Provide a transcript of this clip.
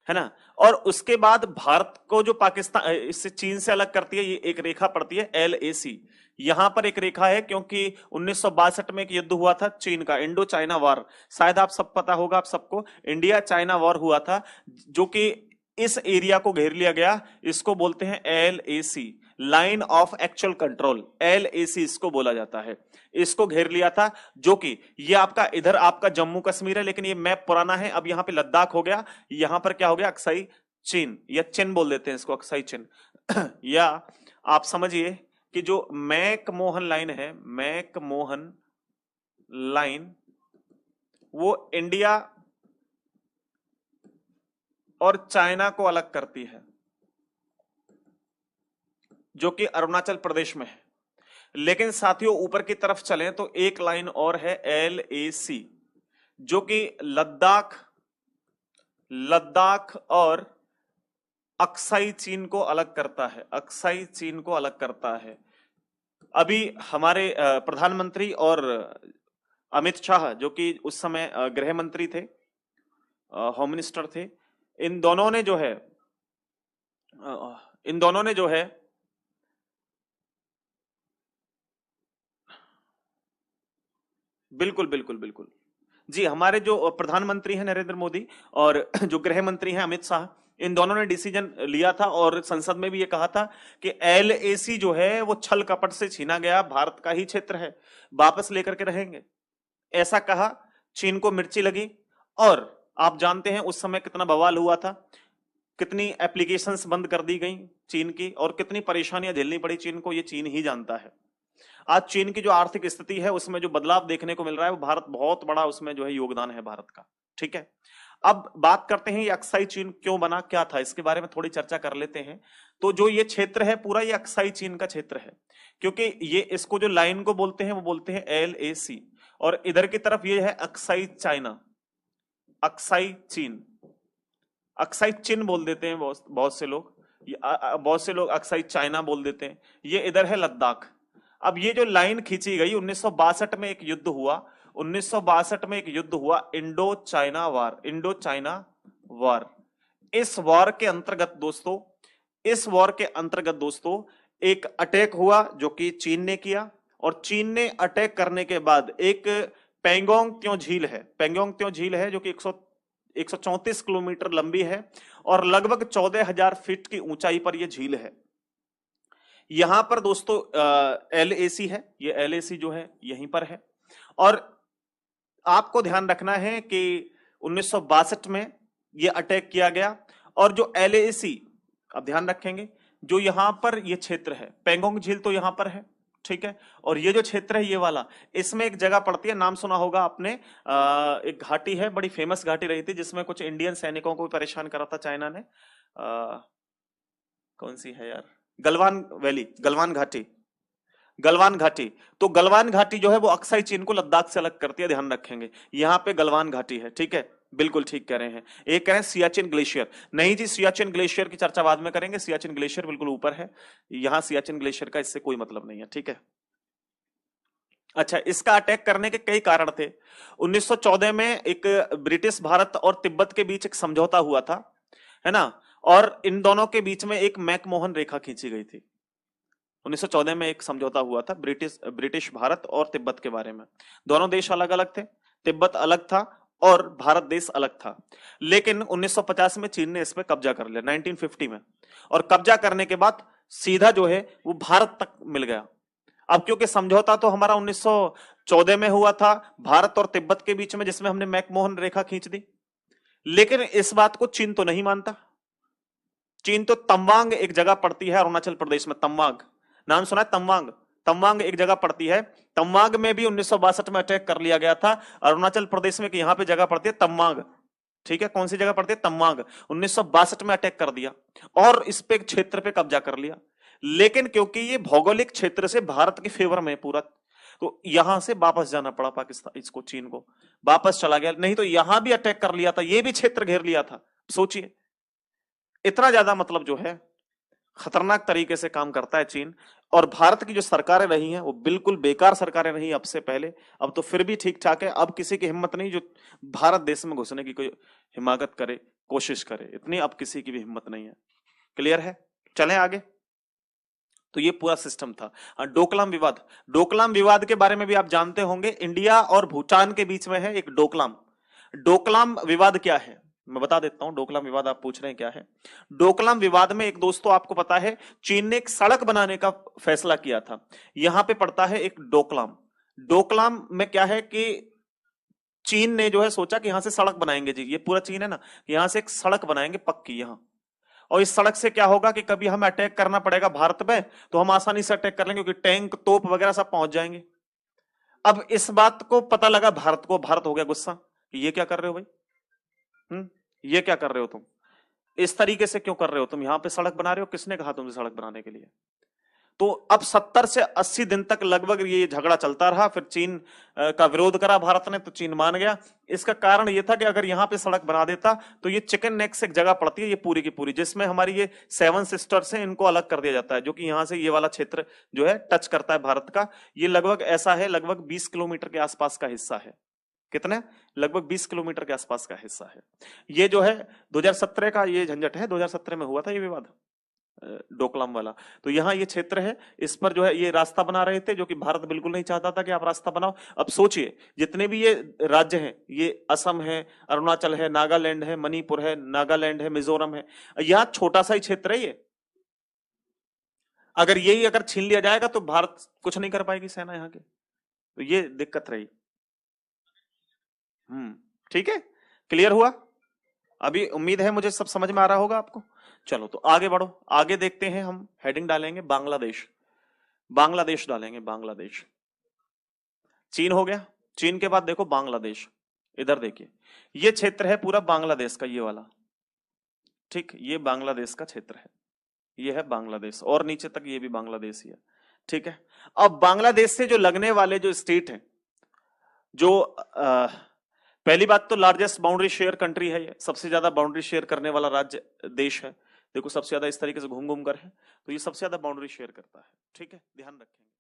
है ना। और उसके बाद भारत को जो पाकिस्तान इससे चीन से अलग करती है, ये एक रेखा पड़ती है LAC। यहां पर एक रेखा है क्योंकि 1962 में एक युद्ध हुआ था चीन का, इंडो चाइना वॉर। शायद आप सब पता होगा आप सबको, इंडिया चाइना वॉर हुआ था, जो कि इस एरिया को घेर लिया गया। इसको बोलते हैं LAC, line of actual control, LAC इसको बोला जाता है। इसको घेर लिया था, जो कि ये आपका इधर आपका जम्मू कश्मीर है, लेकिन ये मैप पुराना है, अब यहां पे लद्दाख हो गया। यहां पर क्या हो गया, अक्साई चीन, या चिन बोल देते हैं इसको, अक्साई चिन। या आप समझिए कि जो मैक मोहन लाइन है, मैक मोहन लाइन, वो इंडिया और चाइना को अलग करती है, जो कि अरुणाचल प्रदेश में है। लेकिन साथियों ऊपर की तरफ चलें तो एक लाइन और है LAC, जो कि लद्दाख, लद्दाख और अक्साई चीन को अलग करता है, अक्साई चीन को अलग करता है। अभी हमारे प्रधानमंत्री और अमित शाह, जो कि उस समय गृह मंत्री थे, होम मिनिस्टर थे, इन दोनों ने जो है इन दोनों ने जो है बिल्कुल बिल्कुल बिल्कुल जी, हमारे जो प्रधानमंत्री हैं नरेंद्र मोदी और जो गृह मंत्री हैं अमित शाह, इन दोनों ने डिसीजन लिया था और संसद में भी ये कहा था कि LAC जो है वो छल कपट से छीना गया भारत का ही क्षेत्र है, वापस लेकर के रहेंगे, ऐसा कहा। चीन को मिर्ची लगी और आप जानते हैं उस समय कितना बवाल हुआ था, कितनी एप्लीकेशंस बंद कर दी गई चीन की, और कितनी परेशानियां झेलनी पड़ी चीन को, ये चीन ही जानता है। आज चीन की जो आर्थिक स्थिति है उसमें जो बदलाव देखने को मिल रहा है, वो भारत बहुत बड़ा उसमें जो है योगदान है भारत का। ठीक है, अब बात करते हैं ये अक्साई चीन क्यों बना, क्या था, इसके बारे में थोड़ी चर्चा कर लेते हैं। तो जो ये क्षेत्र है पूरा, ये अक्साई चीन का क्षेत्र है, क्योंकि ये इसको जो लाइन को बोलते हैं वो बोलते हैं LAC, और इधर की तरफ ये है अक्साई चाइना, अक्साई चीन, अक्साई चिन बोल देते हैं बहुत बहुत से लोग, बहुत से लोग अक्साई चाइना बोल देते हैं। ये इधर है लद्दाख। अब ये जो लाइन खींची गई, 1962 में एक युद्ध हुआ, 1962 में एक युद्ध हुआ, Indo China war, Indo China war. इस वॉर के अंतर्गत दोस्तों, इस वॉर के अंतर्गत दोस्तों एक अटैक हुआ जो कि चीन ने किया, और चीन ने अटैक करने के बाद एक पेंगोंग त्यों झील है, पेंगोंग त्यों झील है जो कि 134 किलोमीटर लंबी है और लगभग 14,000 फीट की ऊंचाई पर यह झील है। यहां पर दोस्तों LAC है, ये LAC जो है यहीं पर है। और आपको ध्यान रखना है कि 1962 में यह अटैक किया गया, और जो LAC, अब ध्यान रखेंगे, जो यहां पर यह क्षेत्र है, पेंगोंग झील तो यहां पर है, ठीक है, और ये जो क्षेत्र है ये वाला, इसमें एक जगह पड़ती है, नाम सुना होगा आपने, एक घाटी है, बड़ी फेमस घाटी रही थी, जिसमें कुछ इंडियन सैनिकों को भी परेशान करा था चाइना ने, कौन सी है यार, गलवान वैली, गलवान घाटी, गलवान घाटी। तो गलवान घाटी जो है वो अक्साई चीन को लद्दाख से अलग करती है, ध्यान रखेंगे, यहां पे गलवान घाटी है, ठीक है, बिल्कुल ठीक कह रहे हैं। एक कह रहे हैं सियाचिन ग्लेशियर, नहीं जी, सियाचिन ग्लेशियर की चर्चा बाद में करेंगे, सियाचिन ग्लेशियर बिल्कुल ऊपर है, यहां सियाचिन ग्लेशियर का इससे कोई मतलब नहीं है, ठीक है। अच्छा, इसका अटैक करने के कई कारण थे। 1914 में एक ब्रिटिश भारत और तिब्बत के बीच एक समझौता हुआ था, है ना, और इन दोनों के बीच में एक मैकमोहन रेखा खींची गई थी। 1914 में एक समझौता हुआ था ब्रिटिश भारत और तिब्बत के बारे में। दोनों देश अलग अलग थे, तिब्बत अलग था और भारत देश अलग था। लेकिन 1950 में चीन ने इस पर कब्जा कर लिया, 1950 में, और कब्जा करने के बाद सीधा जो है वो भारत तक मिल गया। अब क्योंकि समझौता तो हमारा 1914 में हुआ था भारत और तिब्बत के बीच में, जिसमें हमने मैकमोहन रेखा खींच दी, लेकिन इस बात को चीन तो नहीं मानता। चीन तो तमवांग एक जगह पड़ती है अरुणाचल प्रदेश में, तमवांग नाम सुना है, तमवांग, तमवांग एक जगह पड़ती है, तमवांग में भी 1962 में अटैक कर लिया गया था। अरुणाचल प्रदेश में यहां पे जगह पड़ती है तमवांग, ठीक है, कौन सी जगह पड़ती है, तमवांग, 1962 में अटैक कर दिया और इस पे क्षेत्र पे कब्जा कर लिया। लेकिन क्योंकि ये भौगोलिक क्षेत्र से भारत के फेवर में पूरा, तो यहां से वापस जाना पड़ा पाकिस्तान, इसको चीन को वापस चला गया, नहीं तो यहां भी अटैक कर लिया था, ये भी क्षेत्र घेर लिया था। सोचिए, इतना ज्यादा मतलब जो है खतरनाक तरीके से काम करता है चीन। और भारत की जो सरकारें रही हैं वो बिल्कुल बेकार सरकारें रही अब से पहले, अब तो फिर भी ठीक ठाक है, अब किसी की हिम्मत नहीं जो भारत देश में घुसने की कोई हिमाकत करे, कोशिश करे, इतनी अब किसी की भी हिम्मत नहीं है। क्लियर है? चलें आगे। तो ये पूरा सिस्टम था। डोकलाम विवाद, डोकलाम विवाद के बारे में भी आप जानते होंगे, इंडिया और भूटान के बीच में है एक डोकलाम। डोकलाम विवाद क्या है मैं बता देता हूं। डोकलाम विवाद आप पूछ रहे हैं क्या है। डोकलाम विवाद में एक दोस्तों आपको पता है चीन ने एक सड़क बनाने का फैसला किया था। यहां पे पड़ता है एक डोकलाम। डोकलाम में क्या है कि चीन ने जो है सोचा कि यहां से सड़क बनाएंगे जी, ये पूरा चीन है ना, यहां से एक सड़क बनाएंगे पक्की यहां, और इस सड़क से क्या होगा कि कभी हमें अटैक करना पड़ेगा भारत में तो हम आसानी से अटैक कर लेंगे, क्योंकि टैंक तोप वगैरह सब पहुंच जाएंगे। अब इस बात को पता लगा भारत को, भारत हो गया गुस्सा कि ये क्या कर रहे हो भाई, ये क्या कर रहे हो तुम, इस तरीके से क्यों कर रहे हो तुम, यहां पे सड़क बना रहे हो, किसने कहा तुमसे सड़क बनाने के लिए। तो अब 70 से 80 दिन तक लगभग ये झगड़ा चलता रहा। फिर चीन का विरोध करा भारत ने, तो चीन मान गया। इसका कारण ये था कि अगर यहां पे सड़क बना देता तो ये चिकन नेक से एक जगह पड़ती है ये पूरी की पूरी, जिसमें हमारी ये 7 सिस्टर्स हैं, इनको अलग कर दिया जाता है, जो कि यहां से ये वाला क्षेत्र जो है टच करता है भारत का। ये लगभग ऐसा है, लगभग 20 किलोमीटर के आसपास का हिस्सा है। कितने? लगभग 20 किलोमीटर के आसपास का हिस्सा है। ये जो है 2017 का ये झंझट है, 2017 में हुआ था ये विवाद डोकलाम वाला। तो यहां ये क्षेत्र है, इस पर जो है ये रास्ता बना रहे थे, जो कि भारत बिल्कुल नहीं चाहता था कि आप रास्ता बनाओ। अब सोचिए जितने भी ये राज्य हैं, ये असम है, अरुणाचल है, नागालैंड है, मणिपुर है, नागालैंड है, मिजोरम है, यहां छोटा सा ही क्षेत्र है ये। अगर यही अगर छीन लिया जाएगा तो भारत कुछ नहीं कर पाएगी सेना यहाँ के, तो ये दिक्कत रही। ठीक है, क्लियर हुआ? अभी उम्मीद है मुझे सब समझ में आ रहा होगा आपको। चलो तो आगे बढ़ो, आगे देखते हैं। हम हेडिंग डालेंगे बांग्लादेश, बांग्लादेश डालेंगे, बांग्लादेश। चीन हो गया, चीन के बाद देखो बांग्लादेश। इधर देखिए, ये क्षेत्र है पूरा बांग्लादेश का, ये वाला, ठीक, ये बांग्लादेश का क्षेत्र है, ये है बांग्लादेश, और नीचे तक ये भी बांग्लादेश ही है। ठीक है, अब बांग्लादेश से जो लगने वाले जो स्टेट हैं, जो पहली बात तो लार्जेस्ट बाउंड्री शेयर कंट्री है, ये सबसे ज्यादा बाउंड्री शेयर करने वाला राज्य देश है। देखो सबसे ज्यादा इस तरीके से घूम घूम कर है, तो ये सबसे ज्यादा बाउंड्री शेयर करता है। ठीक है, ध्यान रखेंगे।